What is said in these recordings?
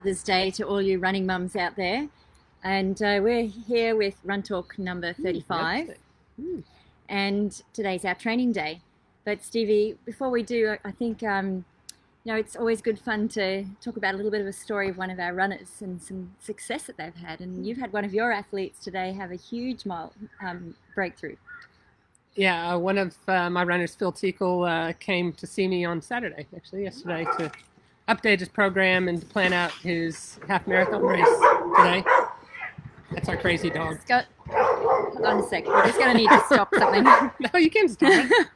Mother's Day to all you running mums out there. And we're here with Runtalk number 35. And today's our training day. But Stevie, before we do, I think it's always good fun to talk about a little bit of a story of one of our runners and some success that they've had. And you've had one of your athletes today have a huge breakthrough. Yeah, one of my runners, Phil Teakle, came to see me on Saturday, actually, yesterday, to update his program and to plan out his half marathon race today. That's our crazy dog. Scott, hold on a second. We're just going to need to stop something. No, you can stop it.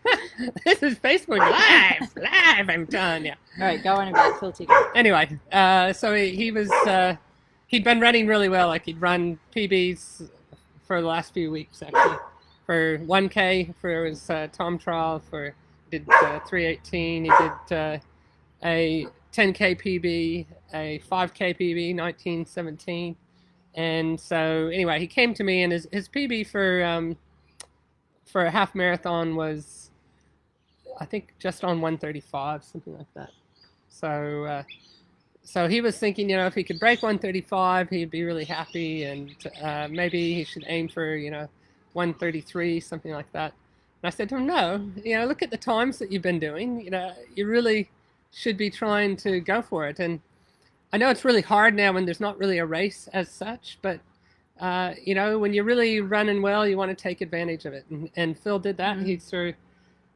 This is Facebook live. I'm done. Yeah. All right, go on about Phil Teakle. Anyway, so he'd been running really well. Like he'd run PBs for the last few weeks, actually. For 1K, for his Tom trial, did 3:18. He did a 10K PB, a 5K PB, 19:17. And so anyway, he came to me, and his PB for a half marathon was, I think, just on 1:35, something like that. So he was thinking, if he could break 1:35, he'd be really happy, and maybe he should aim for 1:33, something like that. And I said to him, no, look at the times that you've been doing. You really should be trying to go for it. And I know it's really hard now when there's not really a race as such, but when you're really running well, you want to take advantage of it. And Phil did that. Mm-hmm. He sort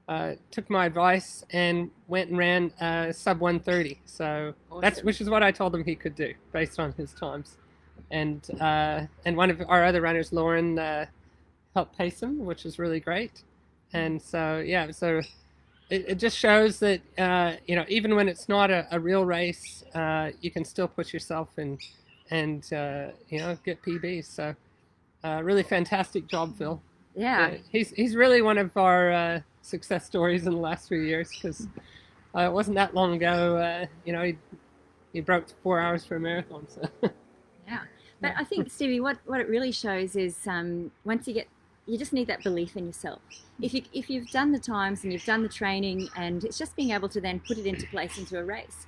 of took my advice and went and ran sub 1:30. So awesome. Which is what I told him he could do based on his times. And one of our other runners, Lauren, helped pace him, which is really great. And so it just shows that even when it's not a real race, you can still push yourself and get PBs. So really fantastic job, Phil. Yeah, he's really one of our success stories in the last few years, because it wasn't that long ago. He broke 4 hours for a marathon. So yeah, but I think, Stevie, what it really shows is once you just need that belief in yourself. If you've done the times and you've done the training, and it's just being able to then put it into place into a race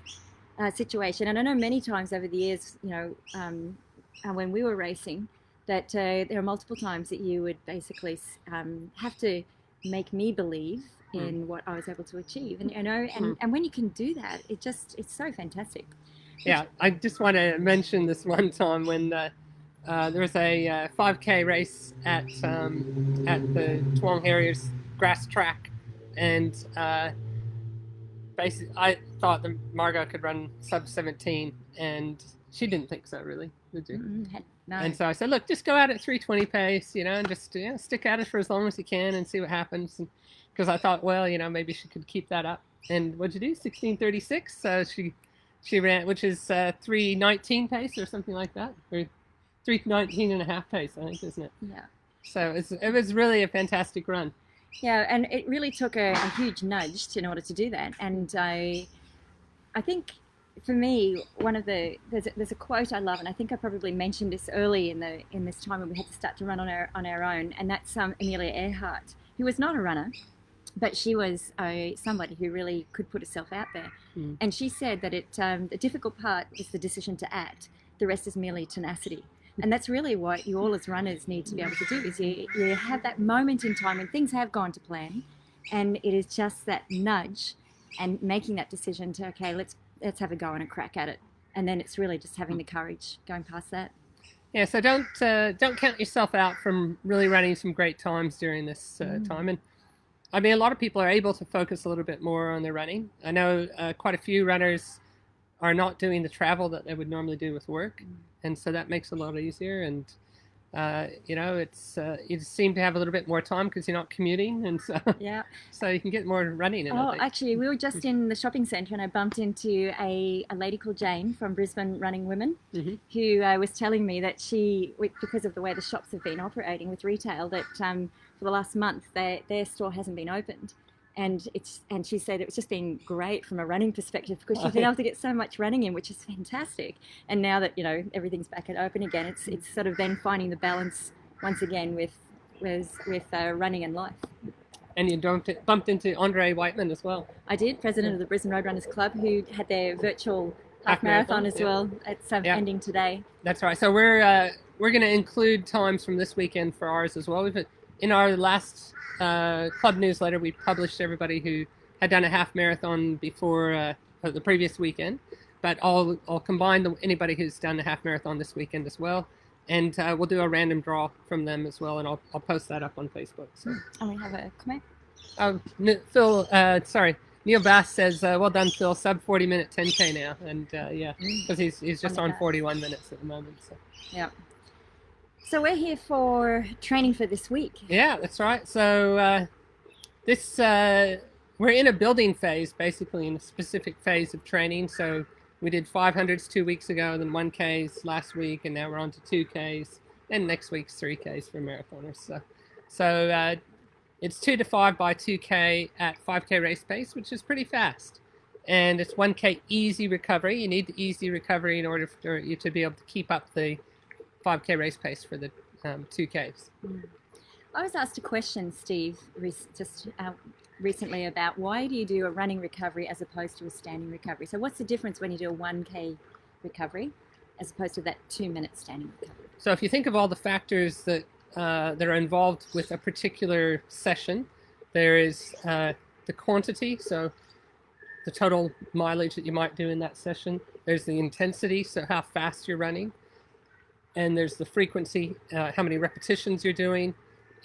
situation. And I know many times over the years, when we were racing, that there are multiple times that you would basically have to make me believe in what I was able to achieve. And and when you can do that, it's so fantastic. Yeah, I just want to mention this one time when there was a 5K race at the Toowong Harriers grass track, and basically I thought that Margot could run sub 17, and she didn't think so, really, did you? No. And so I said, look, just go out at 3:20 pace, and just stick at it for as long as you can and see what happens. Because I thought, well, maybe she could keep that up. And what'd you do? 16:36. So she ran, which is 3:19 pace or something like that, or 3:19 and a half pace, I think, isn't it? Yeah. So it was really a fantastic run. Yeah, and it really took a huge nudge in order to do that. And I think for me, there's a quote I love, and I think I probably mentioned this early in this time when we had to start to run on our own, and that's Amelia Earhart, who was not a runner, but she was somebody who really could put herself out there. And she said that the difficult part is the decision to act. The rest is merely tenacity. And that's really what you all as runners need to be able to do, is you have that moment in time when things have gone to plan, and it is just that nudge and making that decision to, okay, let's have a go and a crack at it. And then it's really just having the courage going past that. Yeah, so don't count yourself out from really running some great times during this time. And I mean, a lot of people are able to focus a little bit more on their running. I know quite a few runners are not doing the travel that they would normally do with work, and so that makes it a lot easier. And it's you just seem to have a little bit more time because you're not commuting, and so so you can get more running in. Oh, actually, we were just in the shopping centre, and I bumped into a lady called Jane from Brisbane Running Women, who was telling me that because of the way the shops have been operating with retail, that for the last month their store hasn't been opened. And she said it's just been great from a running perspective, because she's been able to get so much running in, which is fantastic. And now that everything's back and open again, it's sort of then finding the balance once again with running and life. And you bumped into Andre Whiteman as well. I did, president of the Brisbane Roadrunners Club, who had their virtual half marathon as yeah. well. It's Yeah. ending today. That's right. So we're going to include times from this weekend for ours as well. In our last club newsletter, we published everybody who had done a half marathon before the previous weekend, but I'll combine anybody who's done a half marathon this weekend as well, and we'll do a random draw from them as well, and I'll post that up on Facebook. So. And we have a comment. Phil, sorry. Neil Bass says, well done, Phil, sub 40-minute 10K now. And yeah, because he's just on 41 minutes at the moment. So. Yeah. So we're here for training for this week. Yeah, that's right. So we're in a building phase, basically in a specific phase of training. So we did 500s 2 weeks ago, then 1Ks last week, and now we're on to 2Ks. And next week's 3Ks for marathoners. So it's 2 to 5 by 2K at 5K race pace, which is pretty fast. And it's 1K easy recovery. You need the easy recovery in order for you to be able to keep up the 5K race pace for the 2Ks. I was asked a question, Steve, just recently about why do you do a running recovery as opposed to a standing recovery? So what's the difference when you do a 1K recovery as opposed to that 2-minute standing recovery? So if you think of all the factors that are involved with a particular session, there is the quantity, so the total mileage that you might do in that session. There's the intensity, so how fast you're running. And there's the frequency, how many repetitions you're doing.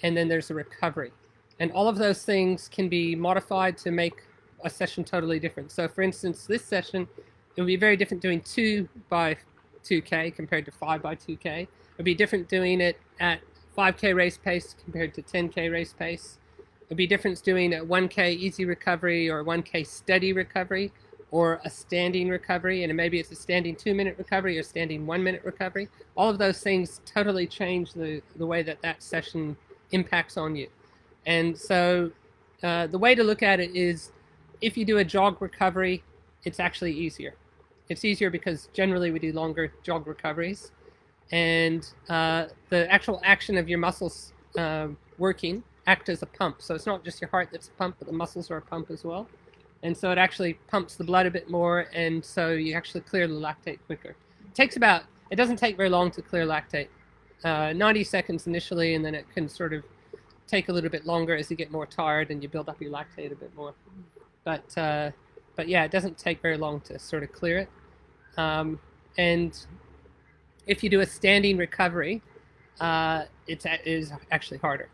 And then there's the recovery. And all of those things can be modified to make a session totally different. So for instance, this session, it would be very different doing 2 by 2K compared to 5 by 2K. It would be different doing it at 5K race pace compared to 10K race pace. It'd be different doing a 1K easy recovery or 1K steady recovery or a standing recovery, and maybe it's a standing 2-minute recovery or standing 1-minute recovery. All of those things totally change the way that session impacts on you. And so the way to look at it is if you do a jog recovery, it's actually easier. It's easier because generally we do longer jog recoveries. And the actual action of your muscles working act as a pump. So it's not just your heart that's a pump, but the muscles are a pump as well. And so it actually pumps the blood a bit more, and so you actually clear the lactate quicker. It doesn't take very long to clear lactate. 90 seconds initially, and then it can sort of take a little bit longer as you get more tired and you build up your lactate a bit more. But yeah, it doesn't take very long to sort of clear it. And if you do a standing recovery, it is actually harder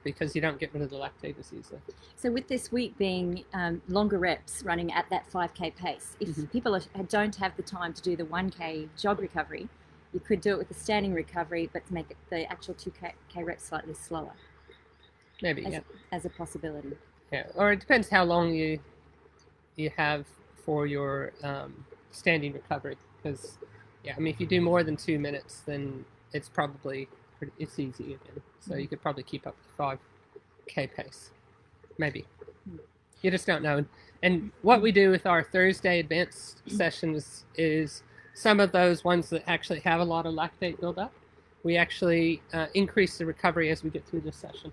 because you don't get rid of the lactate as easily. So with this week being longer reps running at that 5K pace, if people don't have the time to do the 1K jog recovery, you could do it with the standing recovery, but to make it the actual 2K reps slightly slower. Maybe, as a possibility. Yeah, or it depends how long you have for your standing recovery. Because, yeah, I mean, if you do more than 2 minutes, then it's easy again. So you could probably keep up the 5K pace. Maybe. You just don't know. And what we do with our Thursday advanced sessions is some of those ones that actually have a lot of lactate buildup, we actually increase the recovery as we get through the session.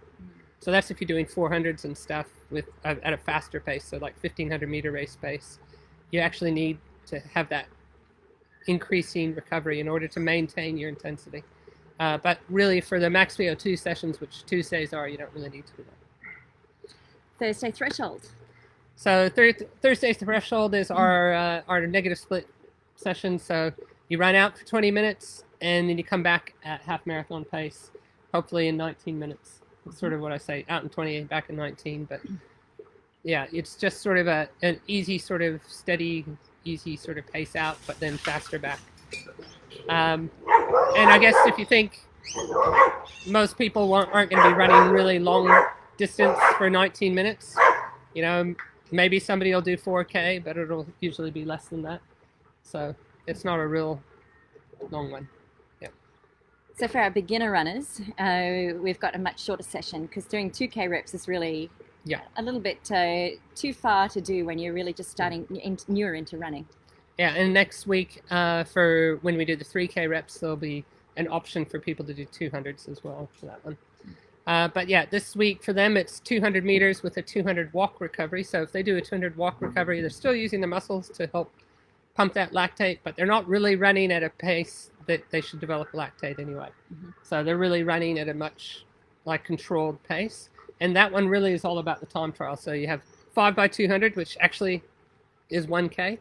So that's if you're doing 400s and stuff at a faster pace, so like 1500 meter race pace. You actually need to have that increasing recovery in order to maintain your intensity. But really for the max VO2 sessions, which Tuesdays are, you don't really need to do that. Thursday threshold. So Thursday's threshold is our negative split session. So you run out for 20 minutes and then you come back at half marathon pace, hopefully in 19 minutes. That's sort of what I say, out in 28, back in 19. But yeah, it's just sort of an easy sort of steady, easy sort of pace out, but then faster back. And I guess if you think most people aren't going to be running really long distance for 19 minutes, you know, maybe somebody will do 4K, but it'll usually be less than that. So it's not a real long one. Yeah. So for our beginner runners, we've got a much shorter session because doing 2K reps is really a little bit too far to do when you're really just starting newer into running. Yeah, and next week for when we do the 3K reps, there'll be an option for people to do 200s as well for that one. But yeah, this week for them, it's 200 meters with a 200 walk recovery. So if they do a 200 walk recovery, they're still using the muscles to help pump that lactate, but they're not really running at a pace that they should develop lactate anyway. Mm-hmm. So they're really running at a much like controlled pace. And that one really is all about the time trial. So you have 5x200, which actually is 1K.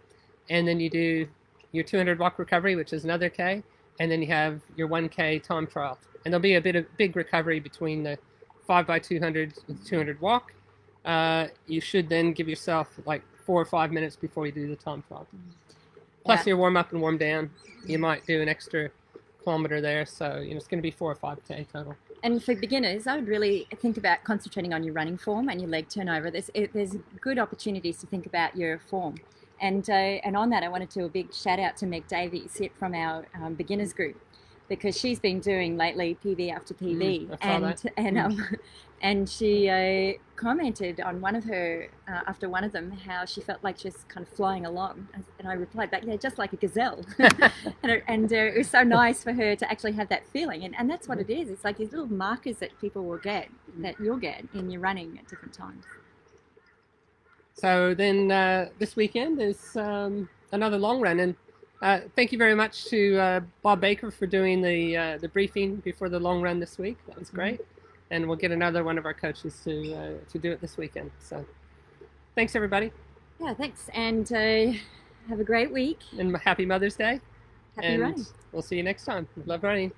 And then you do your 200 walk recovery, which is another K. And then you have your 1K time trial. And there'll be a big recovery between the 5x200 and 200 walk. You should then give yourself like 4 or 5 minutes before you do the time trial. Plus your warm up and warm down. You might do an extra kilometer there. So it's going to be 4 or 5K total. And for beginners, I would really think about concentrating on your running form and your leg turnover. There's good opportunities to think about your form. And on that, I wanted to do a big shout out to Meg Davies from our beginners group, because she's been doing lately PB after PB, and she commented on one of her after one of them how she felt like she was kind of flying along, and I replied back, yeah, just like a gazelle. and it was so nice for her to actually have that feeling, and that's what it is. It's like these little markers that people will get, that you'll get in your running at different times. So then this weekend is another long run, and thank you very much to Bob Baker for doing the briefing before the long run this week. That was great. And we'll get another one of our coaches to do it this weekend. So thanks, everybody. Yeah, thanks. And have a great week. And happy Mother's Day. Happy running. We'll see you next time. Love running.